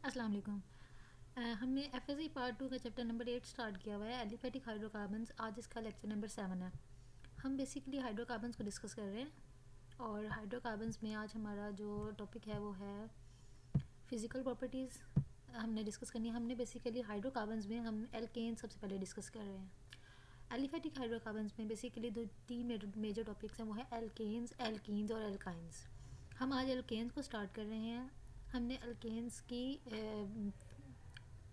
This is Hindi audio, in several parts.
अस्सलाम वालेकुम। हमने एफएससी पार्ट 2 का चैप्टर नंबर 8 स्टार्ट किया हुआ है, एलिफेटिक हाइड्रोकार्बन्स। आज इसका लेक्चर नंबर 7 है। हम बेसिकली हाइड्रोकार्बन्स को डिस्कस कर रहे हैं और हाइड्रोकार्बन्स में आज हमारा जो टॉपिक है वो है फ़िज़िकल प्रॉपर्टीज़ हमने डिस्कस करनी है। हमने बेसिकली हाइड्रोकार्बन्स में हम एल्केन सबसे पहले डिस्कस कर रहे हैं। एलिफेटिक हाइड्रोकार्बन्स में बेसिकली दो तीन मेजर टॉपिक्स हैं, वो है एल्केन्स, एल्कीन्स और एल्काइंस। हम आज एल्केन्स को स्टार्ट कर रहे हैं। हमने एल्केन्स की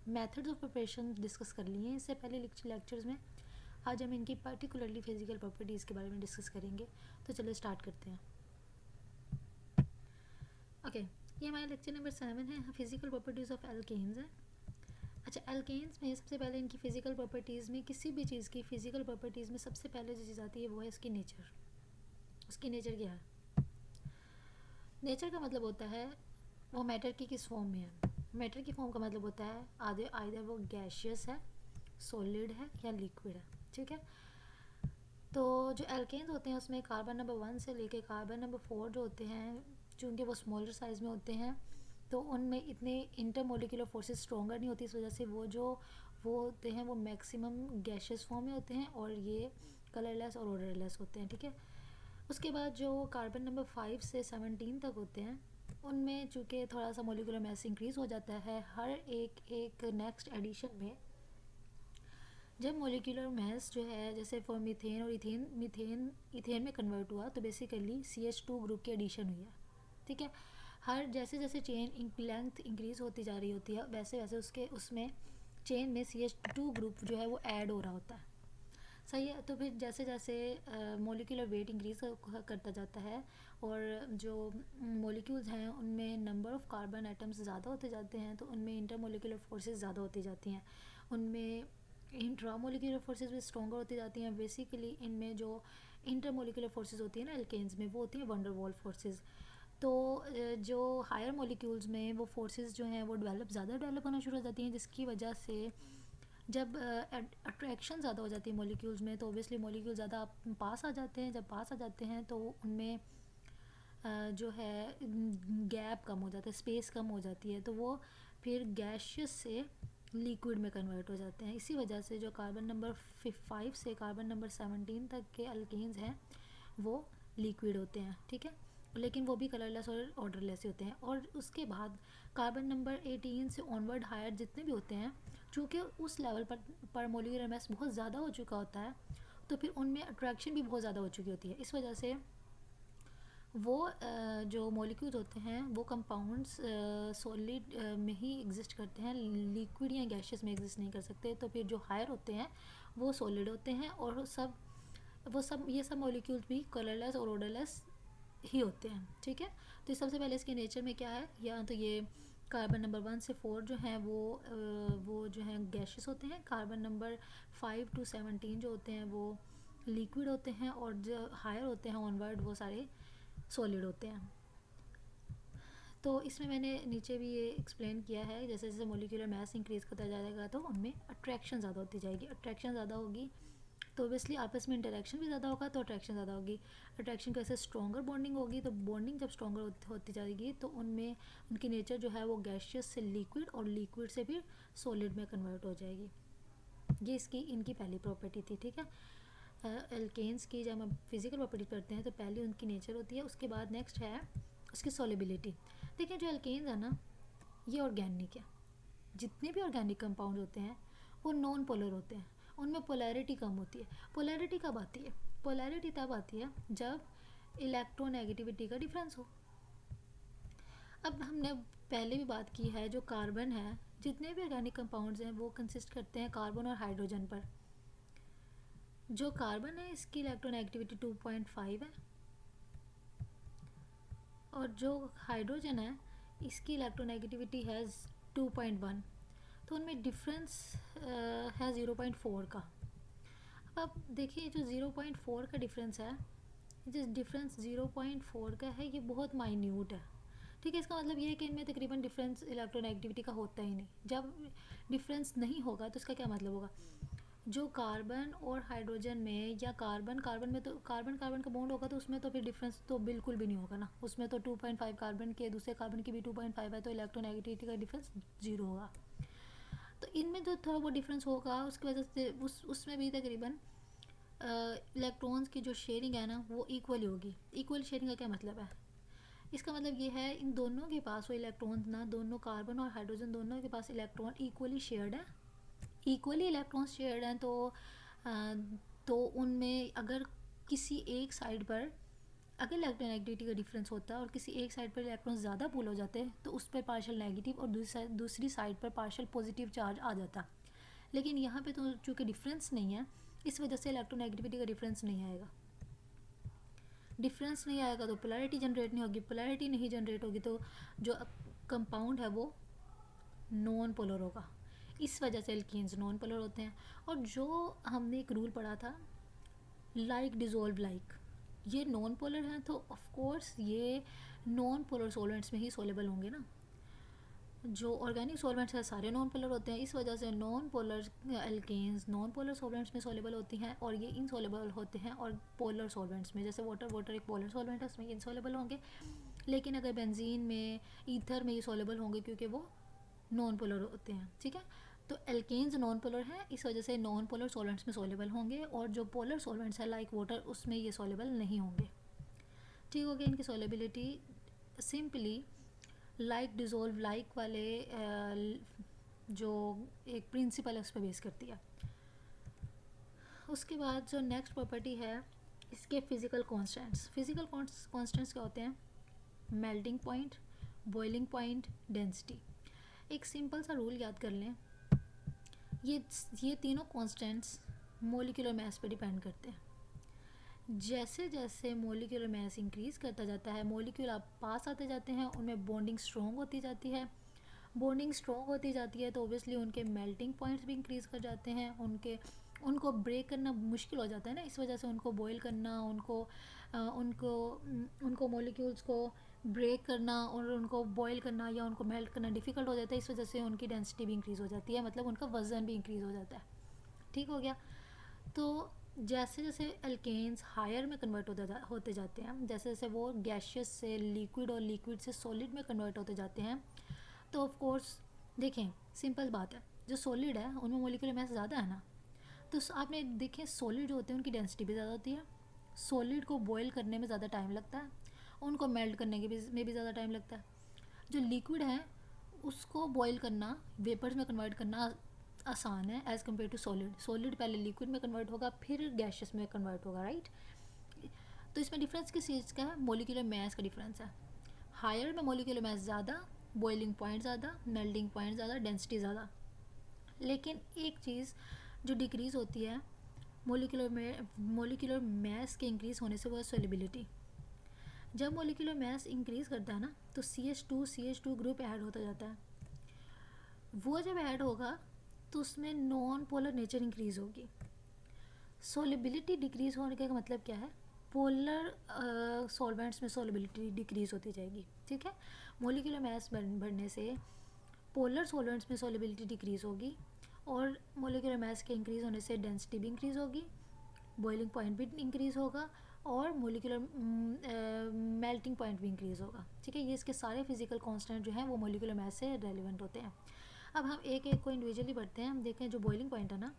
मेथड्स ऑफ प्रिपरेशन डिस्कस कर लिए हैं इससे पहले लेक्चर्स में। आज हम इनकी पर्टिकुलरली फिजिकल प्रॉपर्टीज़ के बारे में डिस्कस करेंगे। तो चलो स्टार्ट करते हैं। ओके, ये हमारा लेक्चर नंबर 7 है, फिजिकल प्रॉपर्टीज़ ऑफ एल्केन्स है। अच्छा, एल्केन्स में सबसे पहले इनकी फ़िज़िकल प्रॉपर्टीज़ में, किसी भी चीज़ की फ़िज़िकल प्रॉपर्टीज़ में सबसे पहले जो चीज़ आती है वो है इसकी नेचर। उसकी नेचर क्या है? नेचर का मतलब होता है वो मैटर की किस फॉर्म में है। मैटर की फॉर्म का मतलब होता है आइदर वो गैशियस है, सॉलिड है या लिक्विड है। ठीक है, तो जो एल्केन्स होते हैं उसमें कार्बन नंबर 1 से लेके कार्बन नंबर 4 जो होते हैं, चूँकि वो स्मॉलर साइज़ में होते हैं तो उनमें इतने इंटरमोलिकुलर फोर्सेस स्ट्रॉन्गर नहीं होती, इस वजह से वो होते हैं वो मैक्सिमम गैशियस फॉर्म में होते हैं और ये कलरलेस और ऑर्डरलेस होते हैं। ठीक है, उसके बाद जो कार्बन नंबर 5 से 17 तक होते हैं उनमें चूँकि थोड़ा सा मोलिकुलर मैस इंक्रीज़ हो जाता है हर एक नेक्स्ट एडिशन में। जब मोलिकुलर मैस जो है जैसे फॉर मीथेन और इथेन में कन्वर्ट हुआ तो बेसिकली CH2 ग्रुप की एडिशन हुई है। ठीक है, हर जैसे जैसे चेन लेंथ इंक्रीज़ होती जा रही होती है वैसे वैसे उसमें चेन में CH2 ग्रुप जो है वो ऐड हो रहा होता है। सही है, तो फिर जैसे जैसे मोलिकुलर वेट इंक्रीज़ करता जाता है और जो मोलिक्यूल्स हैं उनमें नंबर ऑफ़ कार्बन एटम्स ज़्यादा होते जाते हैं तो उनमें इंटरमोलिकुलर फोर्सेस ज़्यादा होती जाती हैं, उनमें इंट्रामोलिकुलर फोर्सेस भी स्ट्रॉन्गर होती जाती हैं। बेसिकली इनमें जो इंटरमोलिकुलर फोर्सेस होती हैं ना एल्केन्स में, वो होती हैं वंडर वॉल फोर्सेस। तो जो हायर मोलिक्यूल्स में वो फोर्सेस जो हैं वो ज़्यादा डेवलप होना शुरू हो जाती हैं, जिसकी वजह से जब अट्रैक्शन ज़्यादा हो जाती है मॉलिक्यूल्स में तो ऑब्वियसली मॉलिक्यूल ज़्यादा पास आ जाते हैं। जब पास आ जाते हैं तो उनमें जो है गैप कम हो जाता है, स्पेस कम हो जाती है, तो वो फिर गैशियस से लिक्विड में कन्वर्ट हो जाते हैं। इसी वजह से जो कार्बन नंबर 5 से कार्बन नंबर 17 तक के अल्केन्स हैं वो लिक्विड होते हैं। ठीक है, लेकिन वो भी कलरलेस और ऑर्डरलेस होते हैं। और उसके बाद कार्बन नंबर 18 से ऑनवर्ड हायर जितने भी होते हैं, चूँकि उस लेवल पर मोलिकुलर मास बहुत ज़्यादा हो चुका होता है तो फिर उनमें अट्रैक्शन भी बहुत ज़्यादा हो चुकी होती है। इस वजह से वो जो मॉलिक्यूल्स होते हैं वो कंपाउंड्स सॉलिड में ही एग्जिस्ट करते हैं, लिक्विड या गैशियस में एग्जिस्ट नहीं कर सकते। तो फिर जो हायर होते हैं वो सॉलिड होते हैं और ये सब मॉलिक्यूल्स भी कलरलेस और ऑर्डरलेस ही होते हैं। ठीक है, तो सबसे पहले इसके नेचर में क्या है, या तो ये कार्बन नंबर 1 से 4 जो हैं वो जो हैं गैशियस होते हैं, कार्बन नंबर 5 to 17 जो होते हैं वो लिक्विड होते हैं और जो हायर होते हैं ऑनवर्ड वो सारे सॉलिड होते हैं। तो इसमें मैंने नीचे भी ये एक्सप्लेन किया है, जैसे जैसे मोलिकुलर मास इंक्रीज़ करता जाएगा तो उनमें अट्रैक्शन ज़्यादा होती जाएगी। अट्रैक्शन ज़्यादा होगी तो ऑब्वियसली आपस में इंटरेक्शन भी ज़्यादा होगा, तो अट्रैक्शन ज़्यादा होगी। अट्रैक्शन की वजह से स्ट्रॉन्गर बॉन्डिंग होगी, तो बॉन्डिंग जब स्ट्रॉन्गर होती जाएगी तो उनमें उनकी नेचर जो है वो गैशियस से लिक्विड और लिक्विड से फिर सॉलिड में कन्वर्ट हो जाएगी। ये इनकी पहली प्रॉपर्टी थी। ठीक है, एल्केन्स की जब हम फिजिकल प्रॉपर्टी पढ़ते हैं तो पहले उनकी नेचर होती है, उसके बाद नेक्स्ट है उसकी सॉलिबिलिटी। देखिए, जो एल्केन्स है ना ये ऑर्गेनिक है। जितने भी ऑर्गेनिक कंपाउंड होते हैं वो नॉन पोलर होते हैं, उनमें पोलैरिटी कम होती है। पोलैरिटी कब आती है? पोलैरिटी तब आती है जब इलेक्ट्रोनेगेटिविटी का डिफरेंस हो। अब हमने पहले भी बात की है, जो कार्बन है, जितने भी ऑर्गेनिक कंपाउंड्स हैं वो कंसिस्ट करते हैं कार्बन और हाइड्रोजन पर। जो कार्बन है इसकी इलेक्ट्रोनेगेटिविटी 2.5 है और जो हाइड्रोजन है इसकी इलेक्ट्रोनेगेटिविटी है 2.1। तो उनमें डिफरेंस है 0.4 का। अब आप देखिए, जो 0.4 का डिफरेंस है, जिस डिफरेंस 0.4 का है ये बहुत माइन्यूट है। ठीक है, इसका मतलब ये है कि इनमें तकरीबन डिफरेंस इलेक्ट्रोनेगेटिविटी का होता ही नहीं। जब डिफरेंस नहीं होगा तो इसका क्या मतलब होगा? जो कार्बन और हाइड्रोजन में या कार्बन कार्बन में, तो कार्बन कार्बन का बॉन्ड होगा तो उसमें तो फिर डिफरेंस तो बिल्कुल भी नहीं होगा ना, उसमें तो 2.5 कार्बन के दूसरे कार्बन की भी 2.5 है, तो इलेक्ट्रोनेगेटिविटी का डिफरेंस 0 होगा। तो इनमें जो थोड़ा बहुत डिफरेंस होगा उसकी वजह से उसमें भी तकरीबन इलेक्ट्रॉन्स की जो शेयरिंग है ना वो इक्वली होगी। इक्वल शेयरिंग का क्या मतलब है? इसका मतलब ये है इन दोनों के पास वो इलेक्ट्रॉन्स ना, दोनों कार्बन और हाइड्रोजन दोनों के पास इलेक्ट्रॉन इक्वली शेयर्ड है। इक्वली इलेक्ट्रॉन्स शेयर्ड हैं तो उनमें अगर किसी एक साइड पर अगर इलेक्ट्रोनेगेटिविटी का डिफरेंस होता है और किसी एक साइड पर इलेक्ट्रॉन ज़्यादा पुल हो जाते हैं तो उस पर पार्शियल नेगेटिव और दूसरी साइड पर पार्शियल पॉजिटिव चार्ज आ जाता। लेकिन यहाँ पे तो चूँकि डिफरेंस नहीं है, इस वजह से इलेक्ट्रोनेगेटिविटी का डिफरेंस नहीं आएगा। डिफरेंस नहीं आएगा तो पोलैरिटी जनरेट नहीं होगी, पोलैरिटी नहीं जनरेट होगी तो जो कंपाउंड है वो नॉन पोलर होगा। इस वजह से एल्कीन्स नॉन पोलर होते हैं। और जो हमने एक रूल पढ़ा था लाइक डिज़ोल्व लाइक, ये नॉन पोलर हैं तो ऑफ कोर्स ये नॉन पोलर सॉल्वेंट्स में ही सोलेबल होंगे ना। जो ऑर्गेनिक सॉल्वेंट्स हैं सारे नॉन पोलर होते हैं, इस वजह से non polar alkanes non polar solvents में सोलेबल होती हैं और ये इनसोलेबल होते हैं और पोलर सॉल्वेंट्स में, जैसे वाटर एक पोलर सॉल्वेंट है उसमें इनसोलेबल होंगे, लेकिन अगर बेंजीन में ईथर में ये सोलेबल होंगे क्योंकि वो नॉन पोलर होते हैं। ठीक है, तो एल्केन्स नॉन पोलर हैं, इस वजह से नॉन पोलर सॉल्वेंट्स में सोलेबल होंगे और जो पोलर सॉल्वेंट्स है लाइक वाटर उसमें ये सोलेबल नहीं होंगे। ठीक हो गया। इनकी solubility simply like dissolve like वाले जो एक प्रिंसिपल है उस पर बेस करती है। उसके बाद जो नेक्स्ट प्रॉपर्टी है इसके फिज़िकल कांस्टेंट्स। फिज़िकल कांस्टेंट्स क्या होते हैं? Melting point, boiling point, density. एक सिंपल सा रूल याद कर लें, ये तीनों कांस्टेंट्स मोलिकुलर मास पे डिपेंड करते हैं। जैसे जैसे मोलिकुलर मास इंक्रीज़ करता जाता है, मोलिक्यूल आप पास आते जाते हैं, उनमें बॉन्डिंग स्ट्रॉन्ग होती जाती है। बॉन्डिंग स्ट्रॉन्ग होती जाती है तो ओबियसली उनके मेल्टिंग पॉइंट्स भी इंक्रीज़ कर जाते हैं, उनको ब्रेक करना मुश्किल हो जाता है ना, इस वजह से उनको बॉयल करना, उनको मॉलिक्यूल्स को ब्रेक करना और उनको बॉयल करना या उनको मेल्ट करना डिफ़िकल्ट हो जाता है। इस वजह से उनकी डेंसिटी भी इंक्रीज़ हो जाती है, मतलब उनका वज़न भी इंक्रीज़ हो जाता है। ठीक हो गया। तो जैसे जैसे एल्केन्स हायर में कन्वर्ट होते जाते हैं, जैसे जैसे वो गैशियस से लिक्विड और लिक्विड से सॉलिड में कन्वर्ट होते जाते हैं, तो ऑफ कोर्स देखें सिंपल बात है, जो सॉलिड है उनमें मोलिकुलर मास ज़्यादा है ना, तो आपने देखें सॉलिड जो होते हैं उनकी डेंसिटी भी ज़्यादा होती है, सॉलिड को बॉयल करने में ज़्यादा टाइम लगता है, उनको मेल्ट करने के में भी ज़्यादा टाइम लगता है। जो लिक्विड है उसको बॉयल करना, वेपर्स में कन्वर्ट करना आसान है as compare to solid. Solid पहले लिक्विड में कन्वर्ट होगा फिर गैशियस में कन्वर्ट होगा, राइट। तो इसमें डिफरेंस किस चीज़ का है? मोलिकुलर मास का डिफरेंस है। हायर में मोलिकुलर मास ज़्यादा, बॉइलिंग पॉइंट ज़्यादा, मेल्टिंग पॉइंट ज़्यादा, डेंसिटी ज़्यादा। लेकिन एक चीज़ जो डिक्रीज़ होती है मोलिकुलर मास के इंक्रीज़ होने से वो है सोलिबिलिटी। जब मोलिकुलर मास इंक्रीज़ करता है ना तो CH2 ग्रुप ऐड होता जाता है। वो जब ऐड होगा तो उसमें नॉन पोलर नेचर इंक्रीज़ होगी। सोलिबिलिटी डिक्रीज़ होने का मतलब क्या है? पोलर सॉल्वेंट्स में सोलिबिलिटी डिक्रीज़ होती जाएगी। ठीक है, मोलिकुलर मास बढ़ने से पोलर सॉल्वेंट्स में सोलिबिलिटी डिक्रीज़ होगी और मोलिकुलर मास के इंक्रीज़ होने से डेंसिटी भी इंक्रीज़ होगी, बॉइलिंग पॉइंट भी इंक्रीज़ होगा और मोलिकुलर मेल्टिंग पॉइंट भी इंक्रीज़ होगा। ठीक है, ये इसके सारे फिजिकल कांस्टेंट जो हैं वो मोलिकुलर मास से रेलिवेंट होते हैं। अब हम एक एक को इंडिविजुअली पढ़ते हैं। हम देखें जो बॉइलिंग पॉइंट है ना,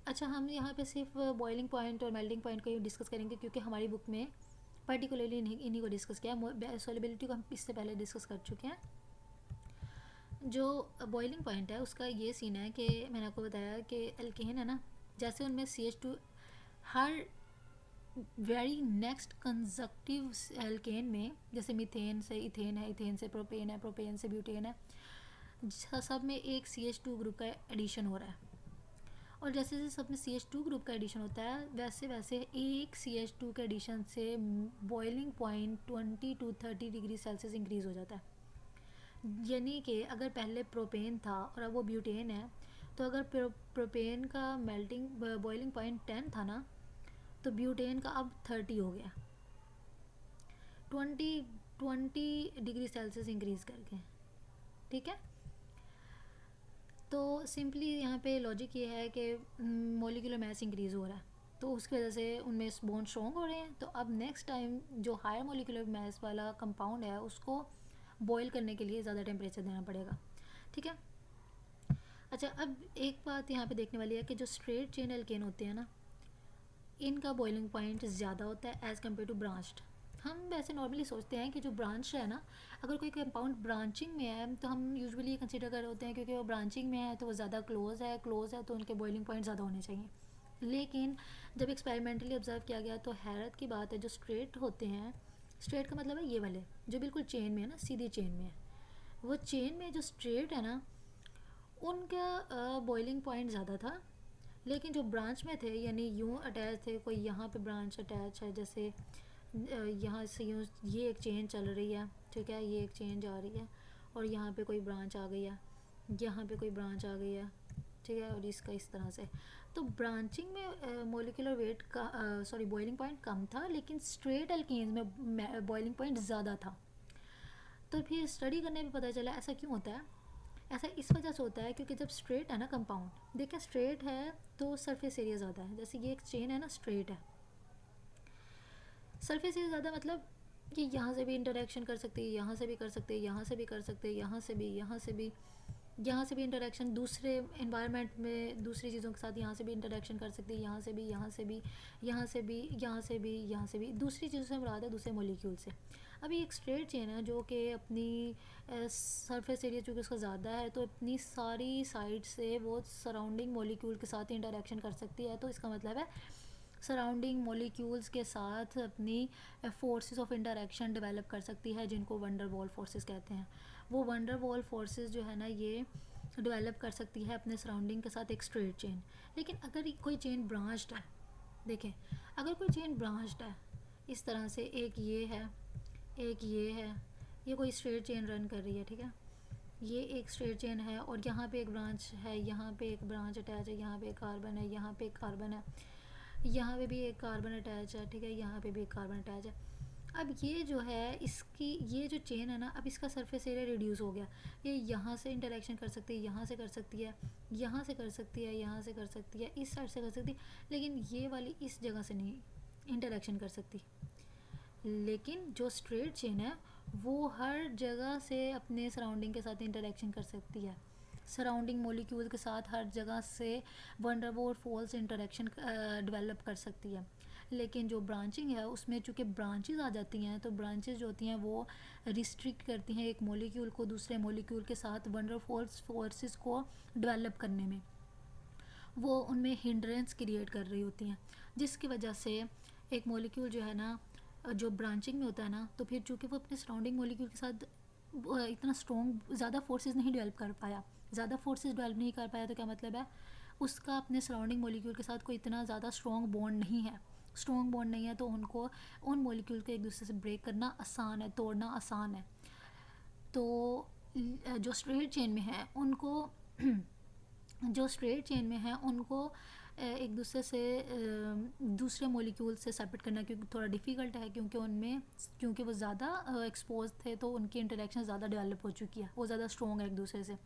अच्छा हम यहाँ पे सिर्फ बॉइलिंग पॉइंट और मेल्टिंग पॉइंट को ही डिस्कस करेंगे क्योंकि हमारी बुक में पर्टिकुलरली इन्हीं को डिस्कस किया है। सोलिबिलिटी को हम इससे पहले डिस्कस कर चुके हैं। जो बॉइलिंग पॉइंट है उसका ये सीन है कि मैंने आपको बताया कि एल्केन है ना, जैसे उनमें CH2 हर वेरी नेक्स्ट कंजक्टिव एल्केन में, जैसे मीथेन से इथेन है, इथेन से प्रोपेन है, प्रोपेन से ब्यूटेन है, सब में एक CH2 ग्रुप का एडिशन हो रहा है। और जैसे जैसे सब में CH2 ग्रुप का एडिशन होता है वैसे वैसे एक CH2 के एडिशन से boiling point 20 to 30 degree Celsius increase हो जाता है। यानी कि अगर पहले प्रोपेन था और अब वो ब्यूटेन है, तो अगर प्रोपेन का बॉइलिंग पॉइंट 10 था ना, तो ब्यूटेन का अब 30 हो गया, 20 डिग्री सेल्सियस इंक्रीज़ करके। ठीक है, तो सिंपली यहाँ पे लॉजिक ये है कि मोलिकुलर मास इंक्रीज़ हो रहा है, तो उसकी वजह से उनमें बॉन्ड स्ट्रॉन्ग हो रहे हैं। तो अब नेक्स्ट टाइम जो हायर मोलिकुलर मास वाला कंपाउंड है उसको बॉयल करने के लिए ज़्यादा टेम्परेचर देना पड़ेगा, ठीक है। अच्छा, अब एक बात यहाँ पे देखने वाली है कि जो स्ट्रेट चेन एल्केन होते हैं ना, इनका बॉइलिंग पॉइंट ज़्यादा होता है एज़ कम्पेयर टू ब्रांच्ड। हम वैसे नॉर्मली सोचते हैं कि जो ब्रांच है ना, अगर कोई कंपाउंड ब्रांचिंग में है तो हम यूजुअली ये कंसिडर कर रहे होते हैं क्योंकि वो ब्रांचिंग में है तो वो ज़्यादा क्लोज है तो उनके बॉइलिंग पॉइंट ज़्यादा होने चाहिए। लेकिन जब एक्सपेरिमेंटली ऑब्जर्व किया गया तो हैरत की बात है, जो स्ट्रेट होते हैं, स्ट्रेट का मतलब है ये वाले जो बिल्कुल चेन में है ना, सीधी चेन में है, वो चेन में जो स्ट्रेट है ना उनका बॉइलिंग पॉइंट ज़्यादा था। लेकिन जो ब्रांच में थे यानी यूँ अटैच थे, कोई यहाँ पे ब्रांच अटैच है, जैसे यहाँ से यूँ ये एक चेन चल रही है, ठीक है, ये एक चेन जा रही है और यहाँ पे कोई ब्रांच आ गई है, यहाँ पे कोई ब्रांच आ गई है, ठीक है, और इसका इस तरह से। तो ब्रांचिंग में मोलिकुलर वेट का बॉइलिंग पॉइंट कम था, लेकिन स्ट्रेट एल्केन्स में बॉइलिंग पॉइंट ज़्यादा था। तो फिर स्टडी करने में पता चला ऐसा क्यों होता है। ऐसा इस वजह से होता है क्योंकि जब स्ट्रेट है ना कंपाउंड, देखें स्ट्रेट है तो सरफेस एरिया ज़्यादा है, जैसे ये एक चेन है ना स्ट्रेट है, सरफेस एरिया ज़्यादा मतलब कि यहाँ से भी इंटरेक्शन कर सकते हैं, यहाँ से भी कर सकते हैं, यहाँ से भी कर सकते हैं, यहाँ से भी, यहाँ से भी, यहाँ से भी इंटरेक्शन दूसरे इन्वायरमेंट में दूसरी चीज़ों के साथ, यहाँ से भी इंटरेक्शन कर सकती है, यहाँ से भी, यहाँ से भी, यहाँ से भी, यहाँ से भी, यहाँ से भी, दूसरी चीज़ों से मुराद है दूसरे मोलिक्यूल से। अभी एक स्ट्रेट चेन है जो कि अपनी सरफेस एरिया चूँकि उसका ज़्यादा है तो अपनी सारी साइड से वो सराउंडिंग मोलिक्यूल के साथ इंटरेक्शन कर सकती है। तो इसका मतलब है सराउंडिंग मोलिक्यूल्स के साथ अपनी फोर्सेस ऑफ इंटरेक्शन डेवलप कर सकती है, जिनको वंडर वॉल फोर्सेस कहते हैं। वो वंडर वॉल फोर्सेस जो है ना ये डेवलप कर सकती है अपने सराउंडिंग के साथ एक स्ट्रेट चेन। लेकिन अगर कोई चेन ब्रांच्ड है, देखें अगर कोई चेन ब्रांच्ड है इस तरह से, एक ये है, एक ये है, ये कोई स्ट्रेट चेन रन कर रही है, ठीक है, ये एक स्ट्रेट चेन है और यहाँ पे एक ब्रांच है, यहाँ पे एक ब्रांच अटैच है, यहाँ पे एक कार्बन है, यहाँ पे एक कार्बन है, यहाँ पे भी एक कार्बन अटैच है, ठीक है, यहाँ पे भी एक कार्बन अटैच है। अब ये जो है इसकी ये जो चेन है ना, अब इसका सरफेस एरिया रिड्यूस हो गया, ये यहाँ से इंटरेक्शन कर सकती है, यहाँ से कर सकती है, यहाँ से कर सकती है, यहाँ से कर सकती है, इस साइड से कर सकती है, लेकिन ये वाली इस जगह से नहीं इंटरेक्शन कर सकती। लेकिन जो स्ट्रेट चेन है वो हर जगह से अपने सराउंडिंग के साथ इंटरेक्शन कर सकती है, सराउंडिंग मोलिक्यूल के साथ हर जगह से वंडरवॉल फोर्स इंटरेक्शन डेवलप कर सकती है। लेकिन जो ब्रांचिंग है उसमें चूँकि ब्रांचेस आ जाती हैं तो ब्रांचेस जो होती हैं वो रिस्ट्रिक्ट करती हैं एक मोलिक्यूल को दूसरे मोलिक्यूल के साथ वंडरवॉल फोर्सेस को डेवलप करने में, वो उनमें हिंड्रेंस क्रिएट कर रही होती हैं, जिसकी वजह से एक मोलिक्यूल जो है ना जो ब्रांचिंग में होता है ना, तो फिर चूँकि वो अपने सराउंडिंग मोलिक्यूल के साथ इतना स्ट्रॉन्ग ज़्यादा फोर्सेस नहीं डेवलप कर पाया, ज़्यादा फोर्सेस डेवलप नहीं कर पाया, तो क्या मतलब है उसका अपने सराउंडिंग मोलिक्यूल के साथ कोई इतना ज़्यादा स्ट्रॉन्ग बॉन्ड नहीं है, स्ट्रॉन्ग बॉन्ड नहीं है, तो उनको उन मोलिक्यूल को एक दूसरे से ब्रेक करना आसान है, तोड़ना आसान है। तो जो स्ट्रेट चेन में है उनको जो स्ट्रेट चेन में है उनको एक दूसरे से दूसरे मोलिक्यूल से सेपरेट करना क्योंकि थोड़ा डिफ़िकल्ट है, क्योंकि उनमें क्योंकि वो ज़्यादा एक्सपोज थे तो उनकी इंटरेक्शन ज़्यादा डेवलप हो चुकी है, वो ज़्यादा स्ट्रॉन्ग है एक दूसरे से।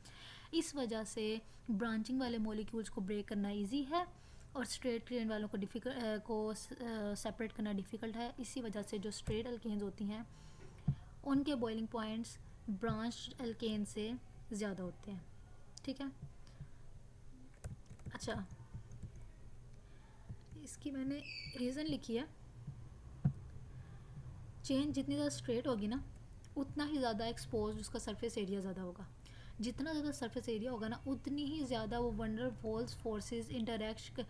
इस वजह से ब्रांचिंग वाले मोलिक्यूल्स को ब्रेक करना इजी है और स्ट्रेट चेन वालों को सेपरेट करना डिफ़िकल्ट है। इसी वजह से जो स्ट्रेट एल्केन्स होती हैं उनके बॉइलिंग पॉइंट्स ब्रांच एल्केन से ज़्यादा होते हैं, ठीक है। अच्छा, इसकी मैंने रीज़न लिखी है, चेन जितनी ज़्यादा स्ट्रेट होगी ना उतना ही ज़्यादा एक्सपोज उसका सरफेस एरिया ज़्यादा होगा, जितना ज़्यादा सरफेस एरिया होगा ना उतनी ही ज़्यादा वो wonder walls forces interact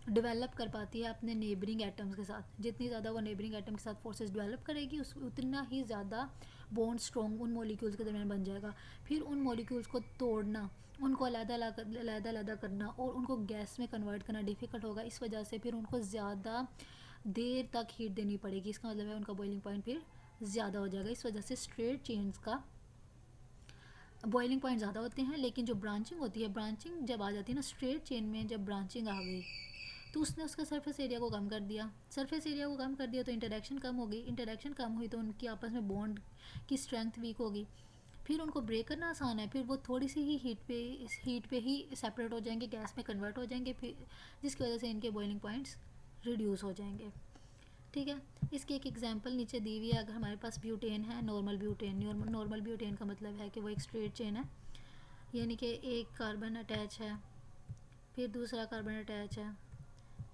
develop कर पाती है अपने नेबरिंग एटम्स के साथ। जितनी ज़्यादा वो नेबरिंग एटम के साथ फोर्सेस डेवलप करेगी उतना ही ज़्यादा बॉन्ड स्ट्रॉन्ग उन मॉलिक्यूल्स के दरमियान बन जाएगा। फिर उन मॉलिक्यूल्स को तोड़ना, उनको अलग-अलग करना और उनको गैस में कन्वर्ट करना डिफ़िकल्ट होगा। इस वजह से फिर उनको ज़्यादा देर तक हीट देनी पड़ेगी, इसका मतलब है उनका बॉइलिंग पॉइंट फिर ज़्यादा हो जाएगा। इस वजह से स्ट्रेट चेन्स का बॉइलिंग पॉइंट ज़्यादा होते हैं। लेकिन जो ब्रांचिंग होती है, ब्रांचिंग जब आ जाती है ना स्ट्रेट चेन में, जब ब्रांचिंग आ गई तो उसने उसका सरफेस एरिया को कम कर दिया, सरफेस एरिया को कम कर दिया तो इंटरेक्शन कम हो गई, इंटरेक्शन कम हुई तो उनकी आपस में बॉन्ड की स्ट्रेंथ वीक होगी, फिर उनको ब्रेक करना आसान है, फिर वो थोड़ी सी ही हीट पे ही सेपरेट हो जाएंगे, गैस में कन्वर्ट हो जाएंगे, फिर जिसकी वजह से इनके बॉइलिंग पॉइंट्स रिड्यूस हो जाएंगे। ठीक है, इसकी एक एग्जांपल नीचे दी हुई है। अगर हमारे पास ब्यूटेन है, नॉर्मल ब्यूटेन, नॉर्मल ब्यूटेन का मतलब है कि वो एक स्ट्रेट चेन है, यानी कि एक कार्बन अटैच है, फिर दूसरा कार्बन अटैच है,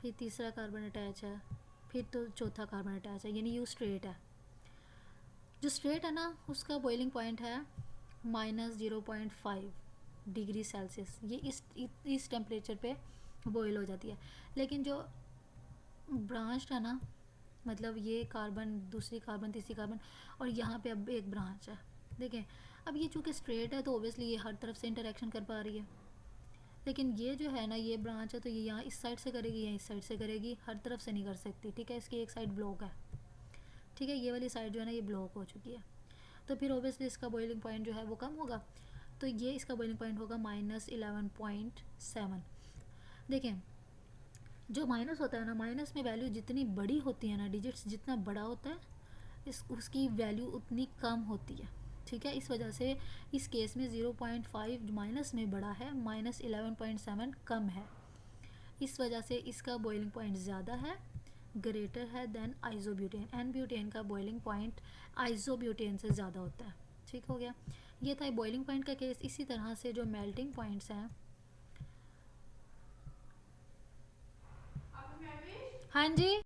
फिर तीसरा कार्बन अटैच है, फिर तो चौथा कार्बन अटैच है, यानी यू स्ट्रेट है। जो स्ट्रेट है ना, उसका बॉइलिंग पॉइंट है -0.5 डिग्री सेल्सियस। ये इस टेम्परेचर पे बॉयल हो जाती है। लेकिन जो ब्रांच्ड है ना, मतलब ये कार्बन, दूसरी कार्बन, तीसरी कार्बन, और यहाँ पे अब एक ब्रांच है। देखें, अब ये चूँकि स्ट्रेट है तो ओबियसली ये हर तरफ से इंटरेक्शन कर पा रही है। लेकिन ये जो है ना, ये ब्रांच है तो ये यहाँ इस साइड से करेगी, यहाँ इस साइड से करेगी, हर तरफ से नहीं कर सकती। ठीक है, इसकी एक साइड ब्लॉक है। ठीक है, ये वाली साइड जो है ना, ये ब्लॉक हो चुकी है, तो फिर ओबियसली इसका बॉइलिंग पॉइंट जो है वो कम होगा। तो ये इसका बॉइलिंग पॉइंट होगा -11.7। देखें, जो माइनस होता है ना, माइनस में वैल्यू जितनी बड़ी होती है ना, डिजिट्स जितना बड़ा होता है, उसकी वैल्यू उतनी कम होती है। ठीक है, इस वजह से इस केस में 0.5 माइनस में बड़ा है, -11.7 कम है। इस वजह से इसका बॉइलिंग पॉइंट ज़्यादा है, ग्रेटर है देन आइसोब्यूटेन। एन ब्यूटेन का बॉइलिंग पॉइंट आइसोब्यूटेन से ज़्यादा होता है। ठीक हो गया, ये था बॉइलिंग पॉइंट का केस। इसी तरह से जो मेल्टिंग पॉइंट्स हैं, हाँ जी।